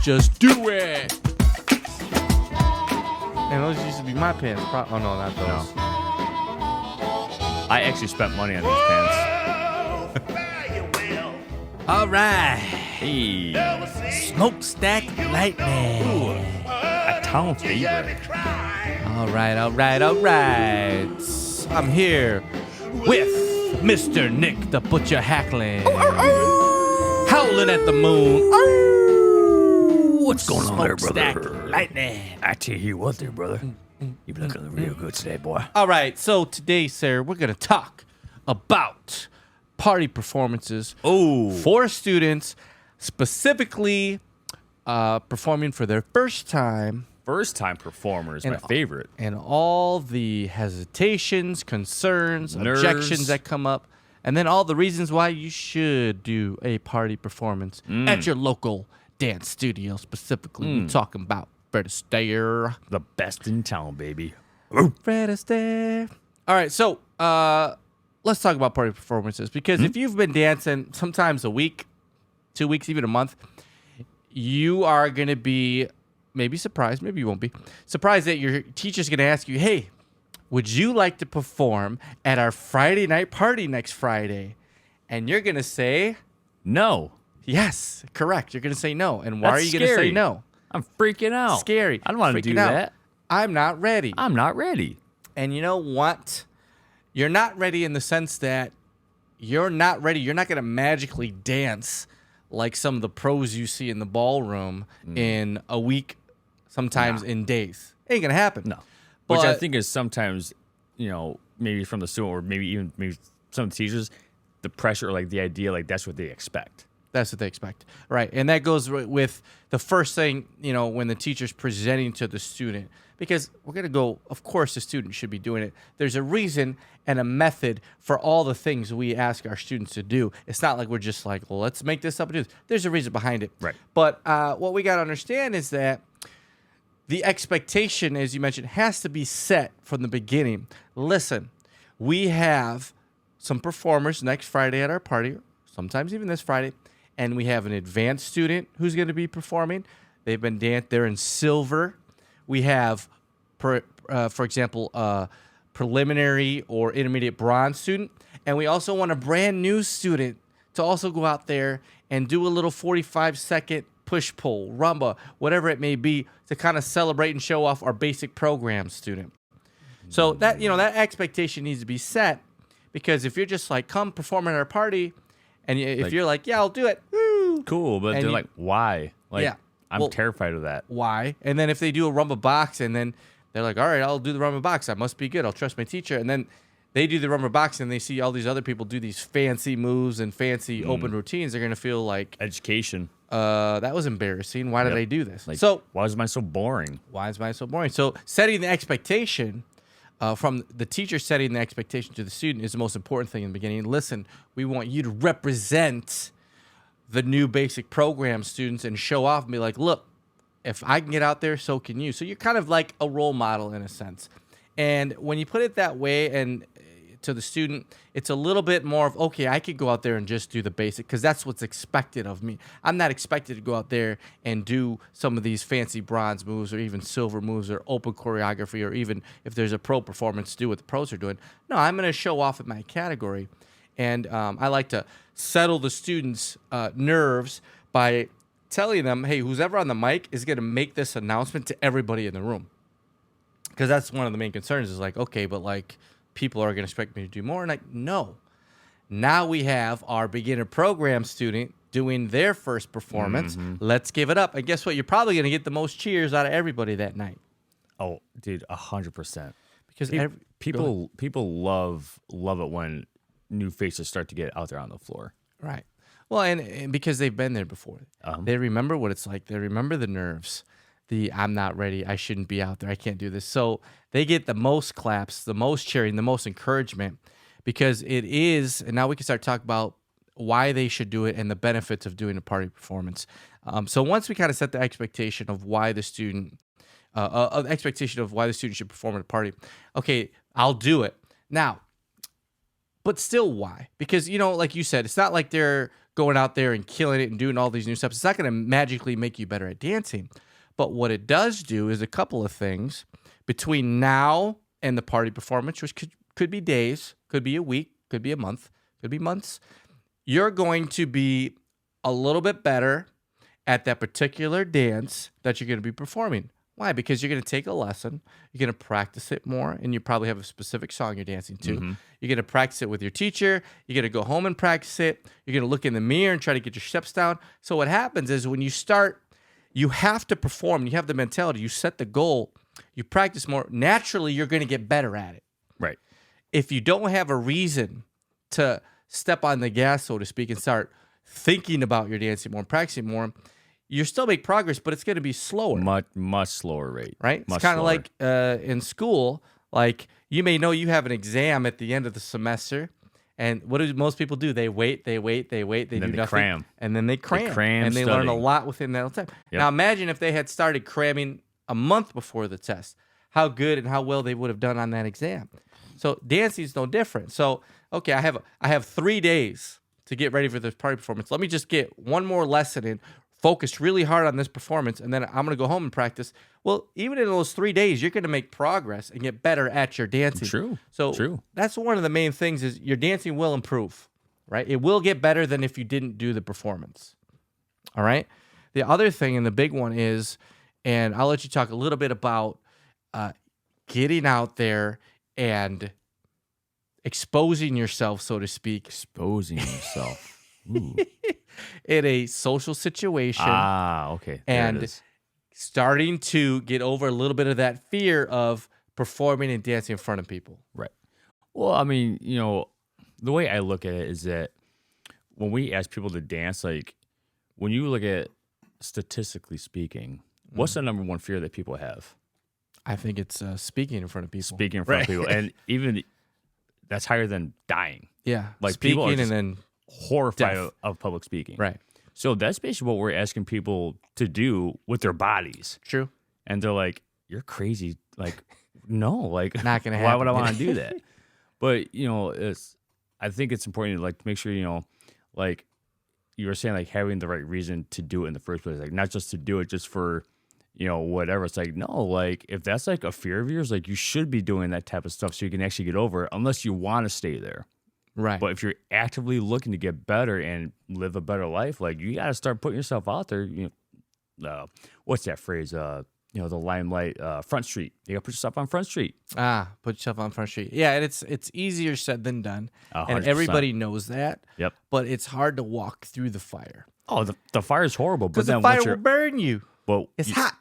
Just do it. And those used to be my pants. Oh, no, not those. No. I actually spent money on these pants. All right. Hey. Smokestack Lightning. Ooh, a town favorite. All right. I'm here with Mr. Nick the Butcher Haklin. Howling at the moon. What's going on there, brother? Smokestack Lightning. I tell you what there, brother. You been looking real good today, boy. All right, so today, sir, we're going to talk about party performances for students, specifically performing for their first time. First-time performers, my favorite. And all the hesitations, concerns, Nerves. objections that come up, and then all the reasons why you should do a party performance at your local dance studio, specifically. We're talking about Fred Astaire. The best in town, baby. Fred Astaire. All right, so let's talk about party performances, because if you've been dancing sometimes a week, 2 weeks, even a month, you are going to be maybe surprised, maybe you won't be surprised that your teacher's going to ask you, hey, would you like to perform at our Friday night party next Friday? And you're going to say, No. yes, correct. You're going to say no. And why That's are you going to say scary. no? I'm freaking out. Scary. I don't want to do Freaking out. that. I'm not ready. I'm not ready. And you know what? You're not ready in the sense that you're not ready. You're not going to magically dance like some of the pros you see in the ballroom in a week, sometimes in days. Ain't going to happen. No. Which I think is sometimes, maybe from the student or maybe some of the teachers, the pressure or like the idea, like that's what they expect. That's what they expect. Right. And that goes with the first thing, when the teacher's presenting to the student. Because we're going to go, of course, the student should be doing it. There's a reason and a method for all the things we ask our students to do. It's not like we're just like, well, let's make this up and do this. There's a reason behind it. Right. But what we got to understand is that the expectation, as you mentioned, has to be set from the beginning. Listen, we have some performers next Friday at our party, sometimes even this Friday, and we have an advanced student who's going to be performing. They've been they're in silver. We have, for example, a preliminary or intermediate bronze student. And we also want a brand new student to also go out there and do a little 45-second push-pull, rumba, whatever it may be, to kind of celebrate and show off our basic program student. So that, that expectation needs to be set, because if you're just like, come perform at our party, and if you're like, yeah, I'll do it. Woo, Cool, but they're like, why? Like, yeah. I'm terrified of that. Why? And then if they do a rumba box and then they're like, all right, I'll do the rumba box. I must be good. I'll trust my teacher. And then they do the rumba box and they see all these other people do these fancy moves and fancy open routines. They're going to feel like, Education. that was embarrassing. Why did I do this? Like, So why is mine so boring? why is mine so boring? So setting the expectation from the teacher, setting the expectation to the student is the most important thing in the beginning. Listen, we want you to represent the new basic program students and show off and be like, look, if I can get out there, so can you. So you're kind of like a role model in a sense. And when you put it that way and to the student, it's a little bit more of, okay, I could go out there and just do the basic, because that's what's expected of me. I'm not expected to go out there and do some of these fancy bronze moves or even silver moves or open choreography, or even if there's a pro performance, do what the pros are doing. No, I'm going to show off in my category. And I like to settle the students' nerves by telling them, hey, who's ever on the mic is going to make this announcement to everybody in the room. Because that's one of the main concerns is like, okay, but like people are going to expect me to do more. And like, no. Now we have our beginner program student doing their first performance. Let's give it up. And guess what? You're probably going to get the most cheers out of everybody that night. Oh, dude, 100%. Because people love it when new faces start to get out there on the floor. Right. Well, and because they've been there before. They remember what it's like. They remember the nerves. I'm not ready. I shouldn't be out there. I can't do this. So they get the most claps, the most cheering, the most encouragement, because it is, and now we can start talking about why they should do it and the benefits of doing a party performance. So once we kind of set the expectation of why the student, should perform at a party, okay, I'll do it. Now, but still why? Because, like you said, it's not like they're going out there and killing it and doing all these new steps. It's not going to magically make you better at dancing. But what it does do is a couple of things between now and the party performance, which could be days, could be a week, could be a month, could be months. You're going to be a little bit better at that particular dance that you're going to be performing. Why? Because you're going to take a lesson, you're going to practice it more, and you probably have a specific song you're dancing to. You're going to practice it with your teacher. You're going to go home and practice it. You're going to look in the mirror and try to get your steps down. So what happens is when you start, you have to perform. You have the mentality. You set the goal. You practice more. Naturally, you're going to get better at it. Right. If you don't have a reason to step on the gas, so to speak, and start thinking about your dancing more and practicing more, you still make progress, but it's going to be slower. Much slower rate. Right? It's kind of like in school. Like, you may know you have an exam at the end of the semester, and what do most people do? They wait, they do nothing. Cram. And then they cram. And they studying. learn a lot within that time. Yep. Now, imagine if they had started cramming a month before the test. How good and how well they would have done on that exam. So dancing is no different. So, okay, I have 3 days to get ready for this party performance. Let me just get one more lesson in, focus really hard on this performance, and then I'm going to go home and practice. Well, even in those 3 days, you're going to make progress and get better at your dancing. True. So that's one of the main things is your dancing will improve, right? It will get better than if you didn't do the performance. All right? The other thing, and the big one is, and I'll let you talk a little bit about getting out there and exposing yourself, so to speak. Exposing yourself. Ooh. In a social situation. Okay. There and it is. starting to get over a little bit of that fear of performing and dancing in front of people. Right. Well, I mean, the way I look at it is that when we ask people to dance, like when you look at statistically speaking, what's the number one fear that people have? I think it's speaking in front of people. Speaking in front of people. And even that's higher than dying. Yeah. Like speaking people are just and then horrified of public speaking. Right. So that's basically what we're asking people to do with their bodies. True. And they're like, you're crazy. Like, no, like, not gonna happen. Why would I want to do that? But I think it's important to make sure like you were saying, like having the right reason to do it in the first place, like not just to do it just for whatever. It's like, no, like if that's like a fear of yours, like you should be doing that type of stuff so you can actually get over it, unless you want to stay there. Right. But if you're actively looking to get better and live a better life, like you got to start putting yourself out there. What's that phrase? The limelight, Front Street. You got to put yourself on Front Street. Put yourself on Front Street. Yeah, and it's easier said than done. 100%. And everybody knows that. Yep. But it's hard to walk through the fire. Oh, the fire is horrible. But Because then the fire will burn you. Well, it's hot.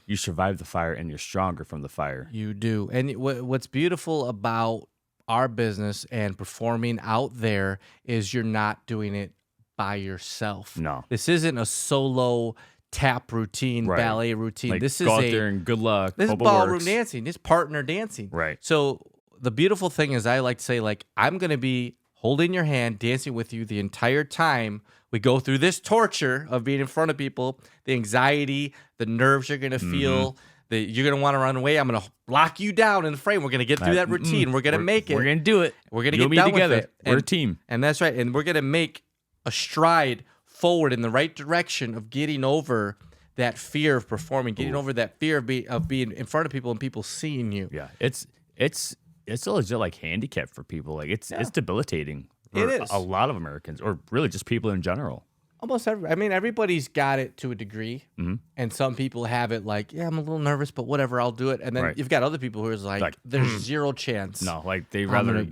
You survive the fire and you're stronger from the fire. You do. And what's beautiful about our business and performing out there is you're not doing it by yourself. No. This isn't a solo tap routine, ballet routine. Like, this go is out there and good luck. This is Hope it ballroom works. dancing. It's partner dancing. Right. So the beautiful thing is I like to say, like, I'm going to be holding your hand, dancing with you the entire time we go through this torture of being in front of people, the anxiety, the nerves you're going to feel, that you're going to want to run away. I'm going to lock you down in the frame. We're going to get through that routine. We're going to make it. We're going to do it. We're going to You get and me done together. with it. We're a team. And that's right. And we're going to make a stride forward in the right direction of getting over that fear of performing, getting over that fear of being in front of people and people seeing you. Yeah. It's a legit like handicap for people. Like it's debilitating. It is. A lot of Americans, or really just people in general. Almost everybody's got it to a degree, and some people have it like, yeah, I'm a little nervous, but whatever, I'll do it. And then you've got other people who are like there's zero chance. No, like they rather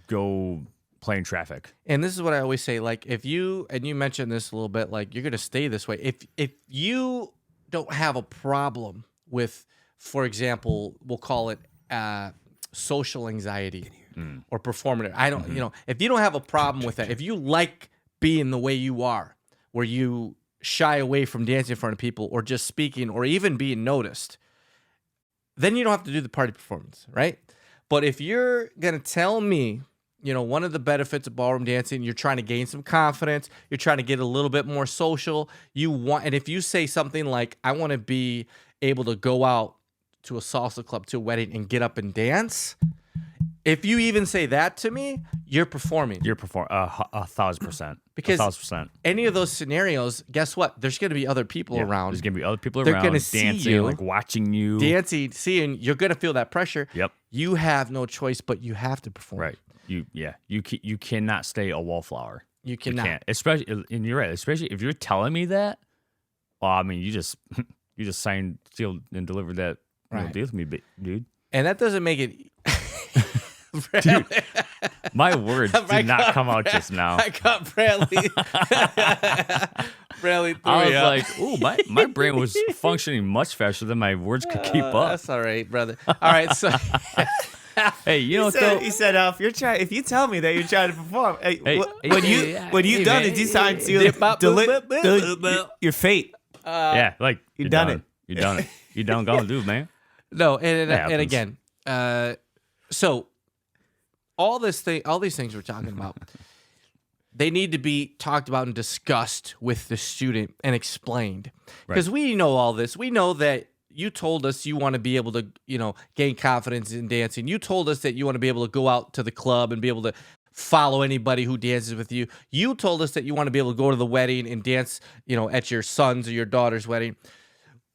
go play in traffic. And this is what I always say, like if you, and you mentioned this a little bit, like you're gonna stay this way. If you don't have a problem with, for example, we'll call it social anxiety or performative. I don't, if you don't have a problem with that, if you like being the way you are, where you shy away from dancing in front of people or just speaking or even being noticed, then you don't have to do the party performance, right? But if you're going to tell me, one of the benefits of ballroom dancing, you're trying to gain some confidence, you're trying to get a little bit more social, and if you say something like, I want to be able to go out to a salsa club, to a wedding and get up and dance, if you even say that to me, you're performing. You're 1,000%. Because 1,000%. any of those scenarios, guess what? There's going to be other people around. There's gonna be other people They're around gonna see dancing, you. like watching you. Dancing, seeing, you're going to feel that pressure. Yep. You have no choice, but you have to perform. Right. You cannot stay a wallflower. You cannot. can't. Especially, and you're right. Especially if you're telling me that. Well, I mean, you just signed, sealed, and delivered that deal with me, dude. And that doesn't make it. Dude, my words did not come out just now. I got Bradley. Bradley, I was like, ooh, my brain was functioning much faster than my words could keep up. That's all right, brother. All right, so. Hey, you know, he said, if you tell me that you're trying to perform, what you've done is you signed, sealed, your fate. Yeah, like you done it. You done it. You done gonna do, man. No, and again, so all these things we're talking about, they need to be talked about and discussed with the student and explained. Because we know all this. We know that you told us you want to be able to, gain confidence in dancing. You told us that you want to be able to go out to the club and be able to follow anybody who dances with you. You told us that you want to be able to go to the wedding and dance, at your son's or your daughter's wedding.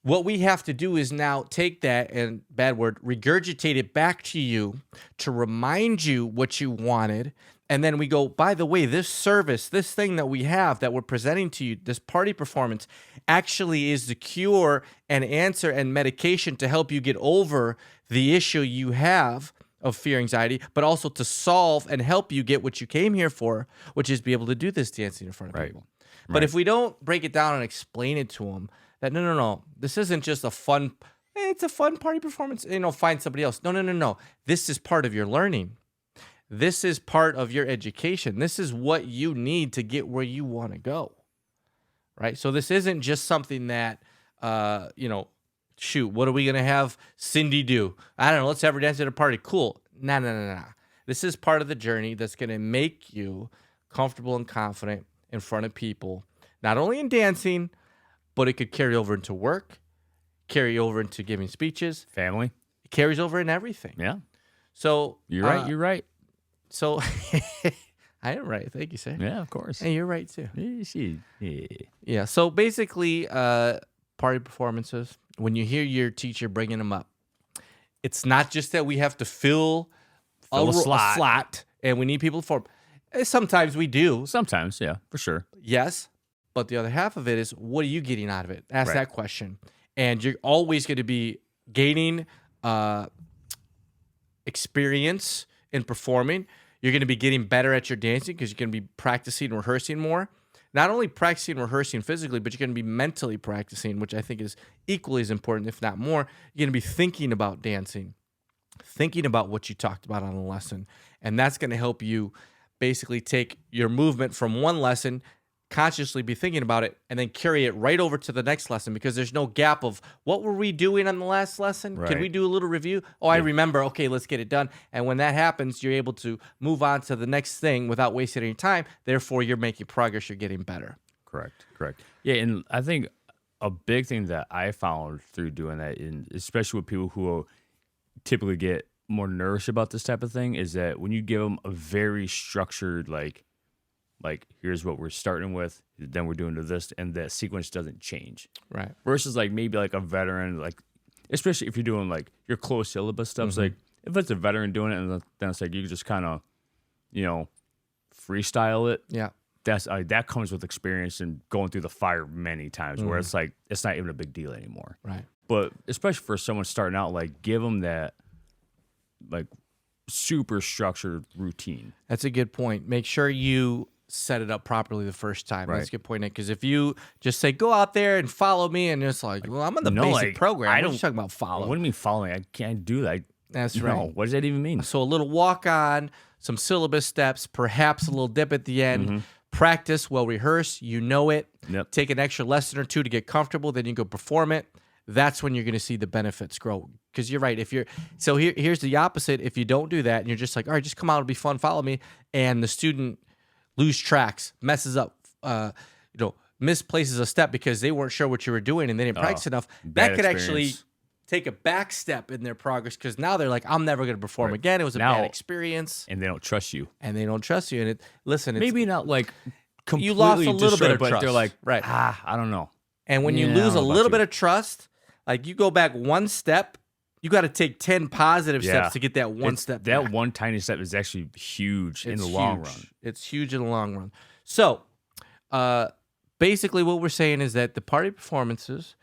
What we have to do is now take that, and bad word, regurgitate it back to you to remind you what you wanted. And then we go, by the way, this service, this thing that we have that we're presenting to you, this party performance, actually is the cure and answer and medication to help you get over the issue you have of fear, anxiety, but also to solve and help you get what you came here for, which is be able to do this dancing in front of people. But if we don't break it down and explain it to them, that no, this isn't just a fun, it's a fun party performance, find somebody else. No. This is part of your learning. This is part of your education. This is what you need to get where you want to go, right? So this isn't just something that, shoot, what are we going to have Cindy do? I don't know, let's have her dance at a party. Cool. No. This is part of the journey that's going to make you comfortable and confident in front of people, not only in dancing, but it could carry over into work, carry over into giving speeches. Family. It carries over in everything. Yeah. So you're right. You're right. So I am right. Thank you, sir. Yeah, of course. And you're right too. Yeah. Yeah. So basically, party performances, when you hear your teacher bringing them up, it's not just that we have to fill a slot and we need people to perform. Sometimes we do. Sometimes, yeah, for sure. Yes. But the other half of it is, what are you getting out of it? Ask that question. And you're always going to be gaining experience in performing. You're going to be getting better at your dancing because you're going to be practicing and rehearsing more. Not only practicing and rehearsing physically, but you're going to be mentally practicing, which I think is equally as important, if not more. You're going to be thinking about dancing, thinking about what you talked about on the lesson. And that's going to help you basically take your movement from one lesson, consciously be thinking about it, and then carry it right over to the next lesson, because there's no gap of what were we doing on the last lesson? Can we do a little review? Oh, I remember. Okay, let's get it done. And when that happens, you're able to move on to the next thing without wasting any time. Therefore, you're making progress. You're getting better. Correct. Yeah, and I think a big thing that I found through doing that, and especially with people who typically get more nervous about this type of thing, is that when you give them a very structured, like here's what we're starting with, then we're doing to this, and the sequence doesn't change. Right. Versus like maybe like a veteran, like especially if you're doing like your closed syllabus stuff, like if it's a veteran doing it, and then it's like you just kind of, freestyle it. Yeah. That's that comes with experience and going through the fire many times, where it's like it's not even a big deal anymore. Right. But especially for someone starting out, like give them that like super structured routine. That's a good point. Make sure you set it up properly the first time. That's a good point, Nick. Because if you just say, go out there and follow me, and it's like, well, I'm in the basic program. What are you talking about following? What do you mean following? I can't do that. That's right. What does that even mean? So a little walk on, some syllabus steps, perhaps a little dip at the end. Practice, well rehearsed. You know it. Take an extra lesson or two to get comfortable. Then you go perform it. That's when you're going to see the benefits grow. Because you're right. Here's the opposite. If you don't do that and you're just like, all right, just come out, it'll be fun, follow me, and the student lose tracks, messes up, misplaces a step because they weren't sure what you were doing and they didn't practice enough, that could actually take a back step in their progress because now they're like, I'm never going to perform again. It was a bad experience. And they don't trust you. And they don't trust you. And it's maybe not like completely you lost a little bit of but trust. they're like, right. I don't know. And when you lose a little bit of trust, like you go back one step, you got to take 10 positive steps to get that one step back. That one tiny step is actually huge in the long run. It's huge in the long run. So basically what we're saying is that the party performances,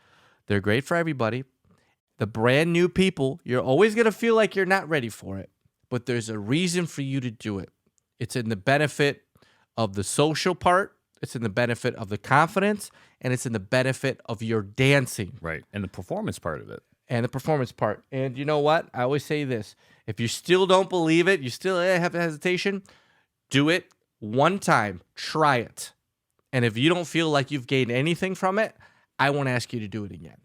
they're great for everybody. The brand new people, you're always going to feel like you're not ready for it, but there's a reason for you to do it. It's in the benefit of the social part. It's in the benefit of the confidence, and it's in the benefit of your dancing. Right. And the performance part of it. And the performance part. And you know what? I always say this. If you still don't believe it, you still have hesitation, do it one time. Try it. And if you don't feel like you've gained anything from it, I won't ask you to do it again.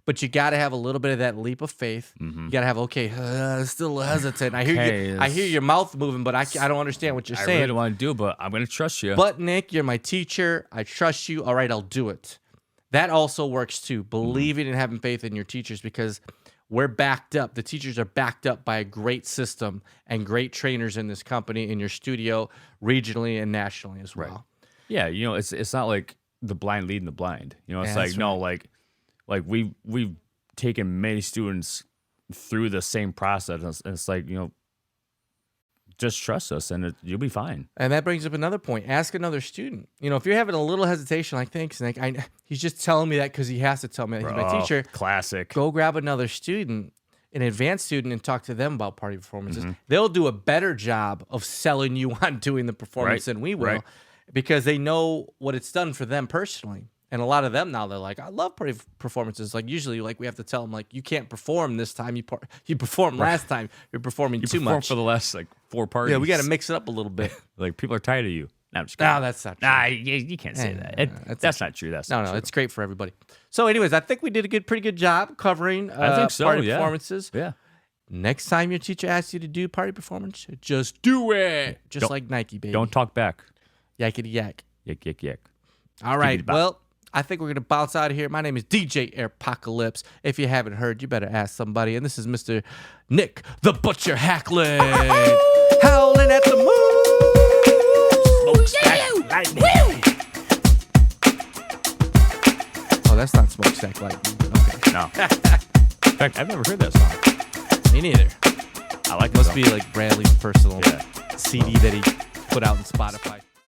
But you got to have a little bit of that leap of faith. You got to have, still hesitant. I hear your mouth moving, but I don't understand what you're saying. I really want to do it, but I'm going to trust you. But Nick, you're my teacher. I trust you. All right, I'll do it. That also works too. Believing and having faith in your teachers, because we're backed up. The teachers are backed up by a great system and great trainers in this company, in your studio, regionally and nationally as well. Right. Yeah, it's not like the blind leading the blind. It's like, no, like we've taken many students through the same process, and it's like, just trust us and you'll be fine. And that brings up another point. Ask another student. If you're having a little hesitation, like, thanks, Nick, he's just telling me that because he has to tell me that he's my teacher. Classic. Go grab another student, an advanced student, and talk to them about party performances. They'll do a better job of selling you on doing the performance than we will, because they know what it's done for them personally. And a lot of them now, they're like, I love party performances. Like, usually, like, we have to tell them, like, you can't perform this time. You performed last time. You're performing too much. For the last, 4 parties. Yeah, we got to mix it up a little bit. Like, people are tired of you. No, I'm just kidding. No, that's not true. Nah, you can't say that. That's not true. That's not true. It's great for everybody. So, anyways, I think we did a pretty good job covering I think so, party performances. Yeah. Next time your teacher asks you to do party performance, just do it. Just like Nike, baby. Don't talk back. Yakety yak. Yak, yak, yak. All right. Well, I think we're going to bounce out of here. My name is DJ Airpocalypse. If you haven't heard, you better ask somebody. And this is Mr. Nick the Butcher Haklin. Howling at the moon. Smokestack lightning. Oh, that's not Smokestack lightning. Okay. No. In fact, I've never heard that song. Me neither. I like it. Must be like Bradley's personal CD that he put out on Spotify.